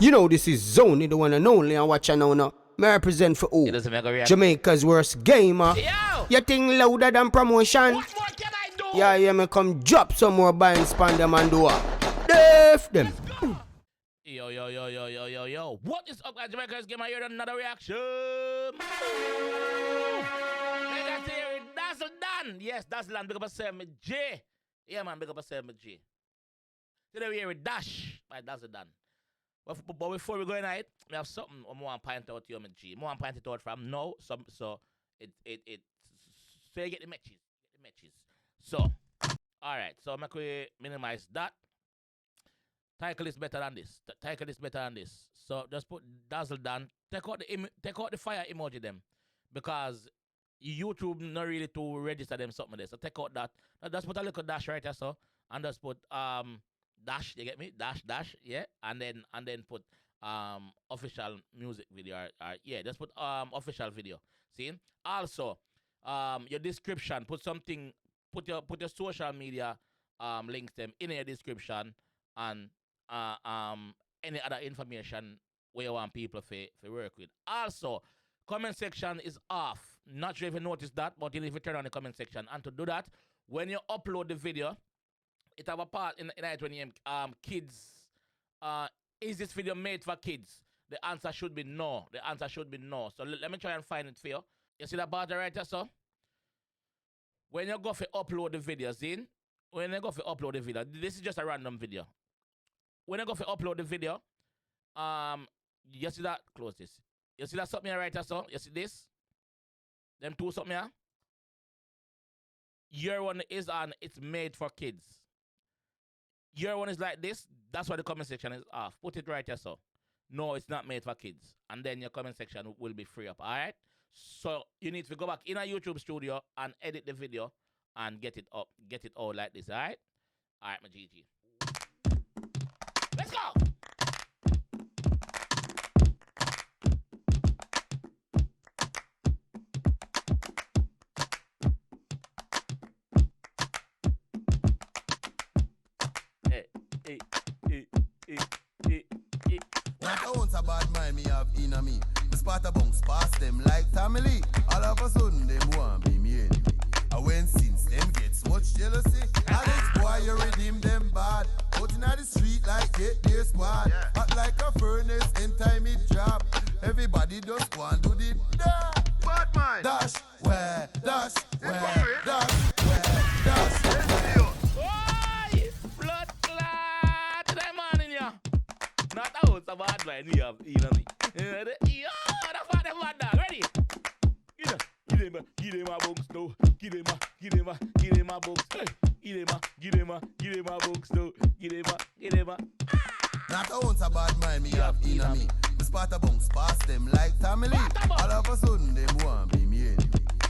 You know this is Zony, the one and only, and watch now. May I represent for who? Jamaica's worst gamer. Yo! You think louder than promotion? What more can I do? Yeah, me come drop some more buying span them and do it. Def them. Yo. What is up, guys? Jamaica's gamer here, another reaction. Let's hear it. Dazzle done. Yes, Dazzle done. Big up yourself, me J. Yeah, man, big up yourself, me J. Today we hear it Dash by Dazzle done. But before we go in it, we have something I want to point out to you, my G. I want to point it out from now, so you get the matches. So, alright, so make we minimize that. Title is better than this. So just put Dazzle done. Take out the fire emoji them, because YouTube not really to register them something there. So take out that. Just put a little dash right there, so, and just put dash, you get me? Dash, yeah. And then put official music video or yeah, just put official video. See? Also, your description, put your social media links them in your description, and any other information where you want people to work with. Also, comment section is off. Not sure if you noticed that, but you need to turn on the comment section. And to do that, when you upload the video, it have a part in it when you kids. Is this video made for kids? The answer should be no. So let me try and find it for you. You see that part right there, so? When you go for upload the videos in, this is just a random video. When you go for upload the video, you see that? Close this. You see that something right there, so? You see this? Them two something here? Your one is on, it's made for kids. Your one is like this. That's why the comment section is off. Put it right here, so. No, it's not made for kids. And then your comment section will be free up, alright? So you need to go back in a YouTube studio and edit the video and get it up, get it all like this, alright? Alright, my GG. Let's go! Me have in a me. The spot a bounce past them like family. All of a sudden them want be me enemy. And when since them gets much jealousy, Alex boy you redeem them bad. Out in the street like get their squad. Hot like a furnace in time it drop. Everybody just want to do the bad man. Dash where, dash where, dash where, dash where. Why? Blood clot. That man in ya. Not out of bad man we have, you know me. Yo, that's what them bad dog. Ready? Give them a books though. Give them a books. Give them a books though. Give them a. Not a ounce of bad mind me have in a me. The spot a bounce past them like family. All of a sudden them want be me enemy.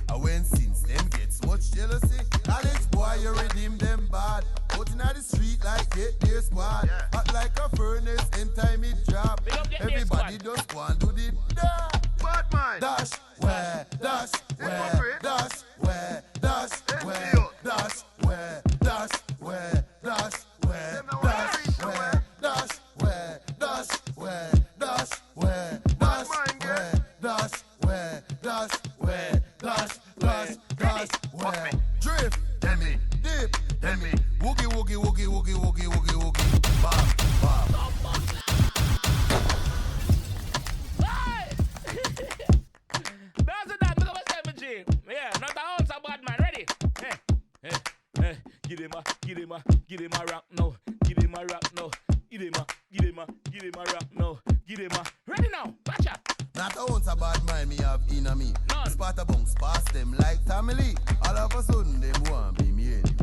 And when since them gets much jealousy, Alex boy you redeem them bad. Out in the street like get their squad. Hot like a furnace in time it drop. Everybody just want to do the bad man. Dash where, dash where, dash where, dash where, dash where, dash where, dash where, dash where, dash where, dash where, dash where, dash where, dash where, dash where, dash where. Drift, then me, dip, then me, woogie. Bam. That's that, look at my G. Yeah, not a ounce of bad man. Ready? Hey. Give him a rock now. Give him a rock now. Ready now? Gotcha. Not a ounce of bad mind me have in a me. None. Spot a bounce past them like family. All of a sudden them want be me enemy.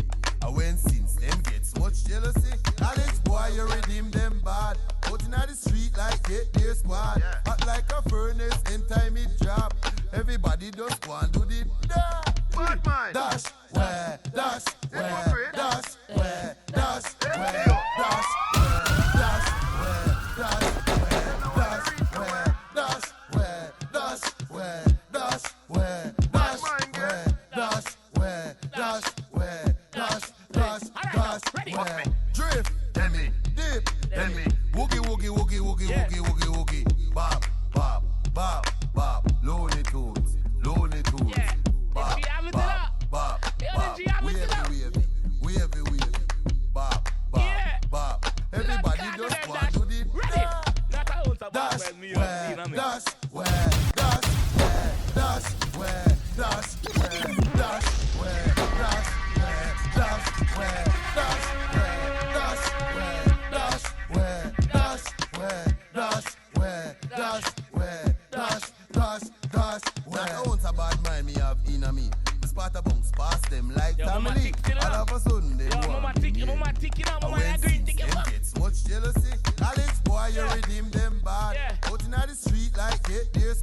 And when since them gets much jealousy, Alex boy you redeem them bad. Out in the street like get their squad. Hot like a furnace in time it drop. Everybody just want to do the bad man. Dash where, dash where, dash where, dash where, dash where, dash where, dash where, dash where, dash where, dash where, dash where, dash where, dash where, dash where. Drift, then me, dip, then me, woogie.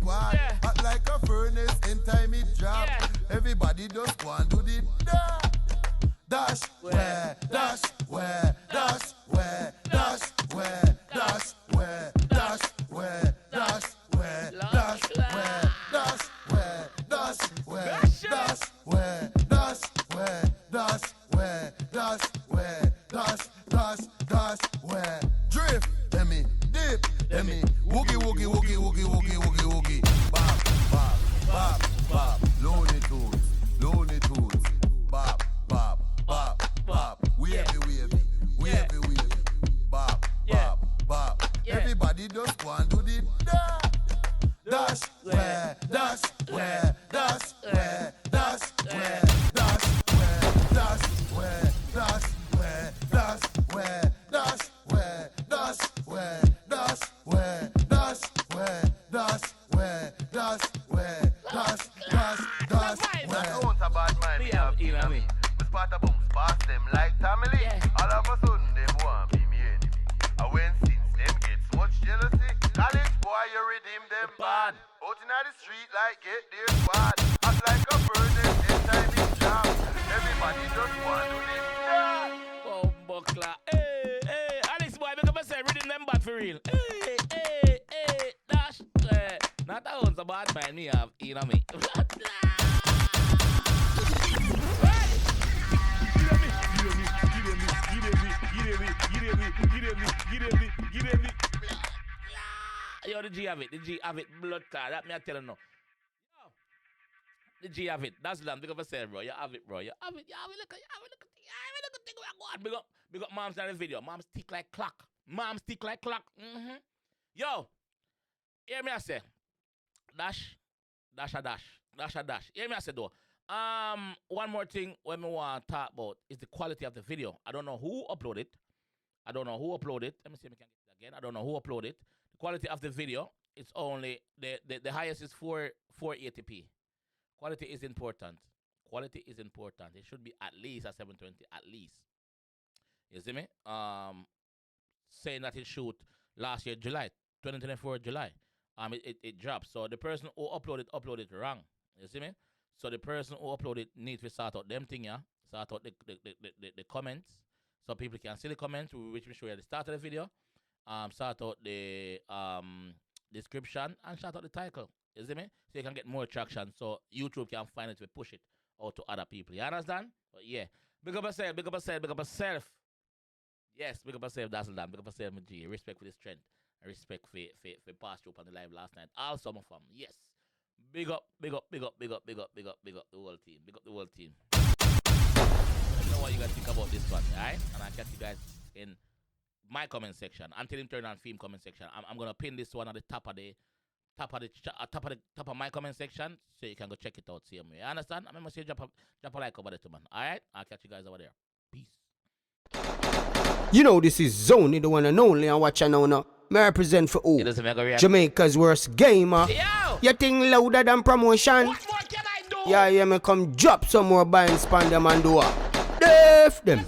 squad. Yeah. Hot like a furnace, in time it drop. Yeah. Everybody just go and do the dash, where, dash, where, dash, where, dash, where, dash, where, dash, where, dash, where, dash, where, dash, where, dash, where, dash, where, dash, where, dash, where, dash, where, dash, where, drift, let me dip, let me woogie, woogie, woogie, woogie, woogie, woogie, woogie, bop, bop, bop, bop, Looney Tunes, bop, bop, bop, bop, wavy, bop, bop, bop. Everybody just go and do the dash, where, dash, where, dash, where, dash, where, dash, where, dash, where, dash, where, dash, where, dash, where, dash, where, dash, where, dash, where, dash, where, dash, where, dash, where. Don't a bad man, me have in me. We spot a bounce past them like family. All of a sudden them want be me enemy. And when since them gets much jealousy, college boy you redeem them bad. Out in the street like get their squad. Act like a furnace, inside this job. Everybody just want to live down. Oh, buckler. Hey, hey, Alex boy, make up myself, reading them bad for real. Hey, hey, hey, dash. Not that one's a bad man, me have, you know me. Yo, the G have it, blood clot. That me I tell you now. Yo, the G have it. That's land. Big up yourself, bro. You have it, bro. You have it. Look at thing. Big up mom's in the video. Mom's tick like clock. Yo, hear me I say. Dash. Hear me I say though. One more thing when we want to talk about is the quality of the video. I don't know who uploaded it. Let me see if I can get it again. I don't know who uploaded it. The quality of the video, it's only the highest is 480p. Quality is important. It should be at least a 720, at least. You see me? Saying that it shoot last year, July, 2024 July. It dropped. So the person who uploaded wrong. You see me? So the person who uploaded needs to sort out them thing, yeah. Sort out the comments, so people can see the comments, which we show you at the start of the video. Sort out the description and sort out the title. You see me? So you can get more traction. So YouTube can find it to push it out to other people. You understand? But yeah, big up yourself. Yes, big up yourself, Dazzle. Big up yourself, my G. Respect for this trend. Respect for pass through on the live last night. All summer fam. Yes. Big up the whole team. Big up the whole team. Let me know what you guys think about this one, alright? And I'll catch you guys in my comment section. Until him turn on film comment section. I'm gonna pin this one at the top of my comment section, so you can go check it out. See me. You understand? I'm gonna say drop a like over there too, man. Alright? I'll catch you guys over there. Peace. You know this is Zony, the one and only, and watch now. Me represent for who? Jamaica's worst gamer. You think louder than promotion? What more can I do? Yeah, me come drop some more buying spam them and do what? Def them.